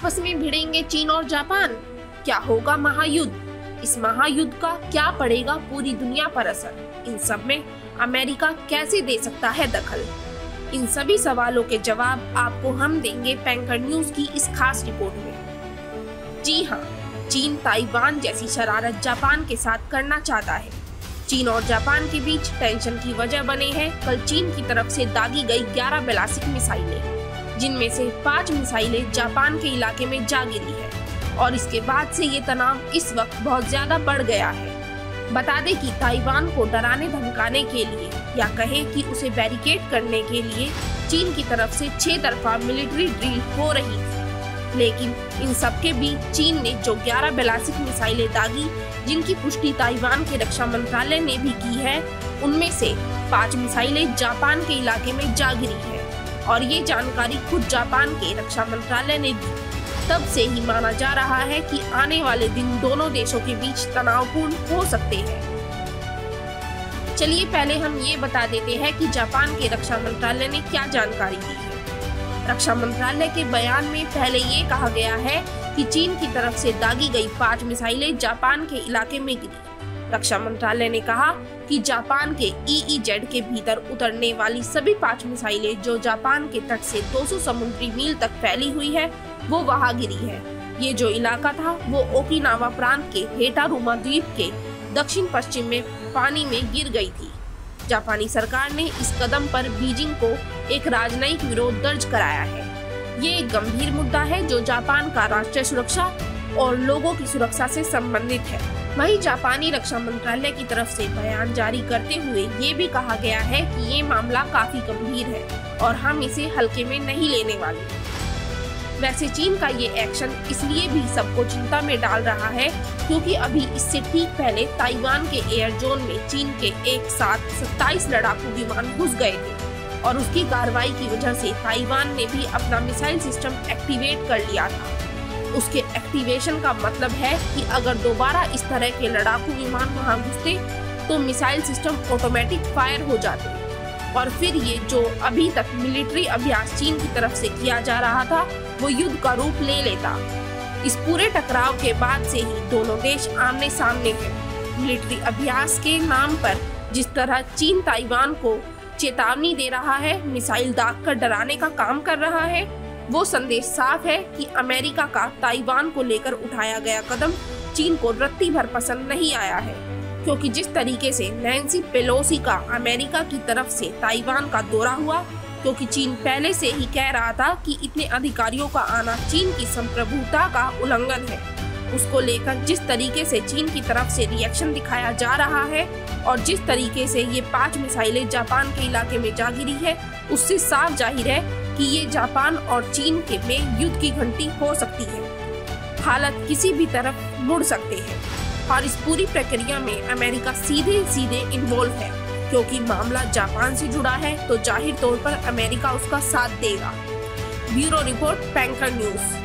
आपस में भिड़ेंगे चीन और जापान। क्या होगा महायुद्ध? इस महायुद्ध का क्या पड़ेगा पूरी दुनिया पर असर? इन सब में अमेरिका कैसे दे सकता है दखल? इन सभी सवालों के जवाब आपको हम देंगे पैंकर न्यूज की इस खास रिपोर्ट में। जी हाँ, चीन ताइवान जैसी शरारत जापान के साथ करना चाहता है। चीन और जापान के बीच टेंशन की वजह बने हैं कल चीन की तरफ से दागी गई 11 बैलिस्टिक मिसाइलें, जिनमें से 5 मिसाइलें जापान के इलाके में जा गिरी है और इसके बाद से ये तनाव इस वक्त बहुत ज्यादा बढ़ गया है। बता दें कि ताइवान को डराने धमकाने के लिए या कहे कि उसे बैरिकेड करने के लिए चीन की तरफ से 6 तरफा मिलिट्री ड्रिल हो रही थी, लेकिन इन सबके बीच चीन ने जो 11 बैलिस्टिक मिसाइलें दागी, जिनकी पुष्टि ताइवान के रक्षा मंत्रालय ने भी की है, उनमें से 5 मिसाइलें जापान के इलाके में जा गिरी है और ये जानकारी खुद जापान के रक्षा मंत्रालय ने दी। तब से ही माना जा रहा है कि आने वाले दिन दोनों देशों के बीच तनावपूर्ण हो सकते हैं। चलिए पहले हम ये बता देते हैं कि जापान के रक्षा मंत्रालय ने क्या जानकारी दी है। रक्षा मंत्रालय के बयान में पहले ये कहा गया है कि चीन की तरफ से दागी गई 5 मिसाइलें जापान के इलाके में गिरी। रक्षा मंत्रालय ने कहा कि जापान के EEZ के भीतर उतरने वाली सभी 5 मिसाइलें जो जापान के तट से 200 समुद्री मील तक फैली हुई है, वो वहां गिरी है। ये जो इलाका था वो ओकिनावा प्रांत के हेटारुमा द्वीप के दक्षिण पश्चिम में पानी में गिर गई थी। जापानी सरकार ने इस कदम पर बीजिंग को एक राजनयिक विरोध दर्ज कराया है। ये एक गंभीर मुद्दा है जो जापान का राष्ट्रीय सुरक्षा और लोगों की सुरक्षा से संबंधित है। वहीं जापानी रक्षा मंत्रालय की तरफ से बयान जारी करते हुए ये भी कहा गया है कि ये मामला काफी गंभीर है और हम इसे हल्के में नहीं लेने वाले। वैसे चीन का ये एक्शन इसलिए भी सबको चिंता में डाल रहा है क्योंकि अभी इससे ठीक पहले ताइवान के एयर जोन में चीन के एक साथ 27 लड़ाकू विमान घुस गए थे और उसकी कार्रवाई की वजह से ताइवान ने भी अपना मिसाइल सिस्टम एक्टिवेट कर लिया था। उसके एक्टिवेशन का मतलब है कि अगर दोबारा इस तरह के लड़ाकू विमान वहां घुसते तो मिसाइल सिस्टम ऑटोमेटिक फायर हो जाते और फिर ये जो अभी तक मिलिट्री अभ्यास चीन की तरफ से किया जा रहा था वो युद्ध का रूप ले लेता। इस पूरे टकराव के बाद से ही दोनों देश आमने सामने हैं। मिलिट्री अभ्यास के नाम पर जिस तरह चीन ताइवान को चेतावनी दे रहा है, मिसाइल दाग कर डराने का काम कर रहा है, वो संदेश साफ है कि अमेरिका का ताइवान को लेकर उठाया गया कदम चीन को रत्ती भर पसंद नहीं आया है। क्योंकि जिस तरीके से नैन्सी पेलोसी का अमेरिका की तरफ से ताइवान का दौरा हुआ, क्योंकि चीन पहले से ही कह रहा था कि इतने अधिकारियों का आना चीन की संप्रभुता का उल्लंघन है, उसको लेकर जिस तरीके से चीन की तरफ से रिएक्शन दिखाया जा रहा है और जिस तरीके से ये 5 मिसाइलें जापान के इलाके में जा गिरी है, उससे साफ जाहिर है कि ये जापान और चीन के में युद्ध की घंटी हो सकती है। हालात किसी भी तरफ मुड़ सकते हैं और इस पूरी प्रक्रिया में अमेरिका सीधे सीधे इन्वॉल्व है, क्योंकि मामला जापान से जुड़ा है तो जाहिर तौर पर अमेरिका उसका साथ देगा। ब्यूरो रिपोर्ट, पैंकर न्यूज।